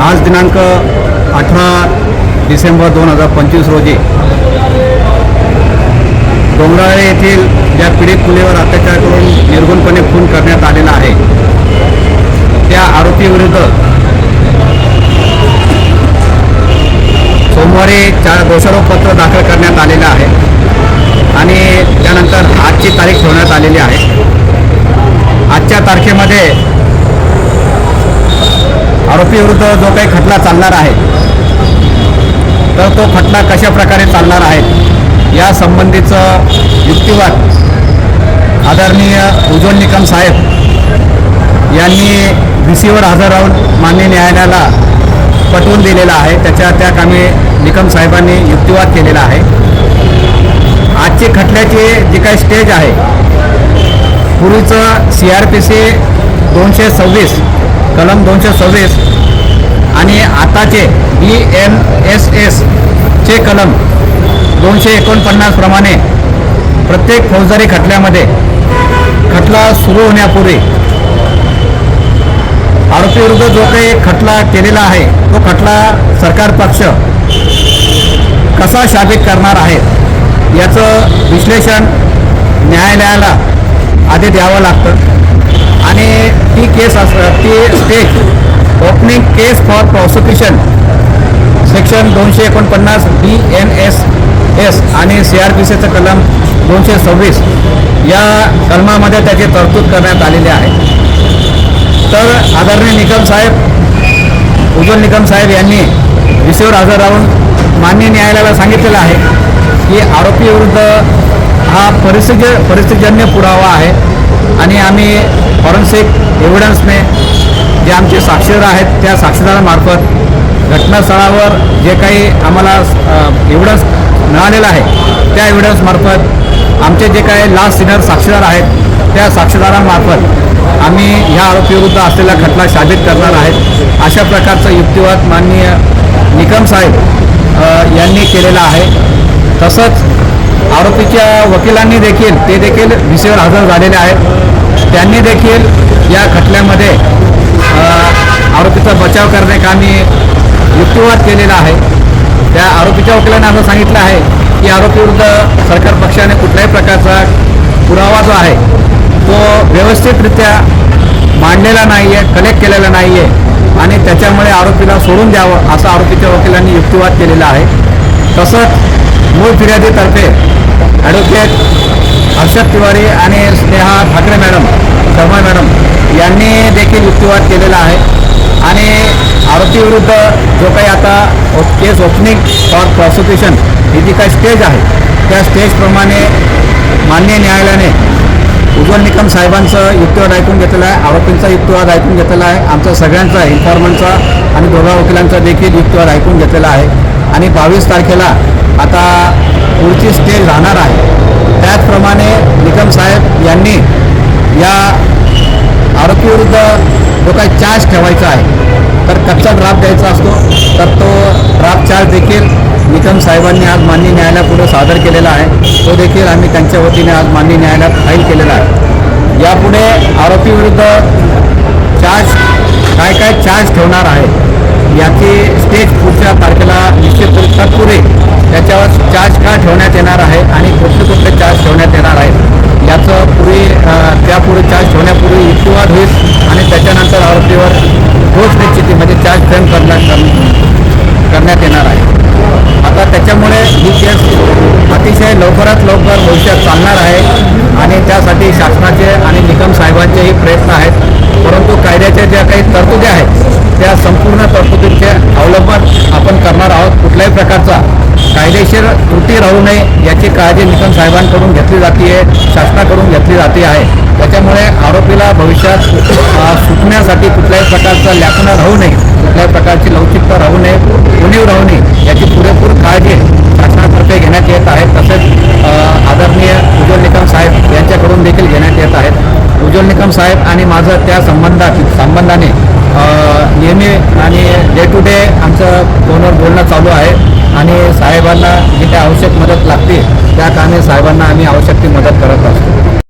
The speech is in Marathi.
आज दिनांक 18 डिसेंबर 2025 रोजी डोंगराळे येथील ज्या पीडित मुलीवर अत्याचार करून निर्गुणपणे खून करण्यात आलेला आहे त्या आरोपीविरुद्ध सोमवारी दोषारोपपत्र दाखल करण्यात आलेलं आहे आणि त्यानंतर आजची तारीख ठेवण्यात आलेली आहे। आजच्या तारखेमध्ये आरोपीविरुद्ध जो काही खटला चालणार आहे तर तो खटला कशा प्रकारे चालणार आहे या संबंधीचं युक्तिवाद आदरणीय उज्ज्वल निकम साहेब यांनी VCवर हजर राहून माननीय न्यायालयाला पटवून दिलेला आहे। त्या कामी निकम साहेबांनी युक्तिवाद केलेला आहे। आजची खटल्याची जी काही स्टेज आहे पूर्वीचं CRPC 226 कलम 226 आणि आताचे BNSS चे कलम 249 प्रमाणे प्रत्येक फौजदारी खटल्यामध्ये खटला सुरू होण्यापूर्वी आरोपीविरुद्ध जो काही खटला केलेला आहे तो खटला सरकार पक्ष कसा साबित करणार आहे याचं विश्लेषण न्यायालयाला आधी द्यावं लागतं आणि ती stage opening case for prosecution section 249 BNSS आणि CRPCचं कलम 226 या कलमामध्ये त्याची तरतूद करण्यात आलेली आहे। तर आदरणीय निकम साहेब उज्ज्वल निकम साहेब यांनी VCवर हजर राहून माननीय न्यायालयाला सांगितलेलं आहे की आरोपीविरुद्ध हा परिस्थितीजन्य पुरावा आहे आणि आम्ही फॉरेन्सिक एव्हिडन्सने जे आमचे साक्षीदार आहेत त्या साक्षीदारामार्फत घटनास्थळावर जे काही आम्हाला एव्हिडन्स मिळालेला आहे त्या एव्हिडन्समार्फत आमचे जे काही लास्ट सिनियर साक्षीदार आहेत त्या साक्षीदारांमार्फत आम्ही ह्या आरोपीविरुद्ध असलेला खटला साबित करणार आहेत अशा प्रकारचा युक्तिवाद माननीय निकम साहेब यांनी केलेला आहे। तसंच आरोपीच्या वकिलांनी देखील VCवर हजर झालेले आहेत। त्यांनी देखील या खटल्यामध्ये आरोपीचा बचाव करण्याकामी युक्तिवाद केलेला आहे। त्या आरोपीच्या वकिलांनी असं सांगितलं आहे की आरोपीविरुद्ध सरकार पक्षाने कुठल्याही प्रकारचा पुरावा जो आहे तो व्यवस्थितरित्या मांडलेला नाही आहे, कलेक्ट केलेला नाही आहे आणि त्याच्यामुळे आरोपीला सोडून द्यावं असं आरोपीच्या वकिलांनी युक्तिवाद केलेला आहे। तसंच मूळ फिर्यादीतर्फे ॲडव्होकेट हर्षद तिवारी आणि स्नेहा ठाकरे शर्मा मॅडम यांनी देखील युक्तिवाद केलेला आहे आणि आरोपीविरुद्ध जो काही आता केस ओपनिंग फॉर प्रॉसिक्युशन ही जी काही स्टेज आहे त्या स्टेजप्रमाणे माननीय न्यायालयाने उज्ज्वल निकम साहेबांचं युक्तिवाद ऐकून घेतलेलं आहे, आरोपींचा युक्तिवाद ऐकून घेतलेला आहे, आमचा सगळ्यांचा इन्फॉर्मंटचा आणि दोघा वकिलांचा देखील युक्तिवाद ऐकून घेतलेला आहे आणि 22 तारखेला आता पुढची स्टेज राहणार आहे। त्याचप्रमाणे निकम साहेब यांनी या आरोपीविरुद्ध जो काही चार्ज ठेवायचा आहे तर कच्चा ड्राफ्ट द्यायचा असतो तर तो ड्राफ्ट चार्ज देखील निकम साहेबांनी आज माननीय न्यायालयापुढे सादर केलेला आहे। तो देखील आम्ही त्यांच्या वतीने आज माननीय न्यायालयात फाईल केलेला आहे। यापुढे आरोपीविरुद्ध काय चार्ज ठेवणार आहे याची स्टेज पुढच्या तारखेला निश्चित तत्पूर्वी त्याच्यावर चार्ज का ठेवण्यात येणार आहे आणि कुठले चार्ज ठेवण्यात येणार आहेत याचं त्यापुढे चार्ज ठेवण्यापूर्वी युक्तिवाद होईल आणि त्याच्यानंतर आरोपीवर ठोस निश्चिती म्हणजे चार्ज फ्रेम करण्यात येणार आहे। आता त्याच्यामुळे ही केस अतिशय लवकरात लवकर भविष्यात चालणार आहे आणि त्यासाठी शासनाचे आणि निकम साहेबांचेही प्रयत्न आहेत। परंतु कायद्याच्या ज्या काही तरतुदी आहेत त्या संपूर्ण तरतुदींचे अवलंबन आपण करणार आहोत। कुठल्याही प्रकारचा कायदेशीर त्रुटी राहू नये याची काळजी निकम साहेबांकडून घेतली जाते आहे, शासनाकडून घेतली जाते आहे। त्याच्यामुळे आरोपीला भविष्यात सुटण्यासाठी कुठल्याही प्रकारचा लॅकुना राहू नये, कुठल्याही प्रकारची लवचिकता राहू नये, उणीव राहू नये याची पुरेपूर काळजी शासनातर्फे घेण्यात येत आहे। तसेच आदरणीय उज्ज्वल निकम साहेब यांच्याकडून देखील घेण्यात येत आहेत। उज्ज्वल निकम साहेब आणि माझं त्या संबंधाने नेहमी आणि डे टू डे आमचं फोनवर बोलणं चालू आहे आणि साहेबांना जी काही आवश्यक मदत लागते त्या कामी साहेबांना आम्ही आवश्यक ती मदत करत असतो।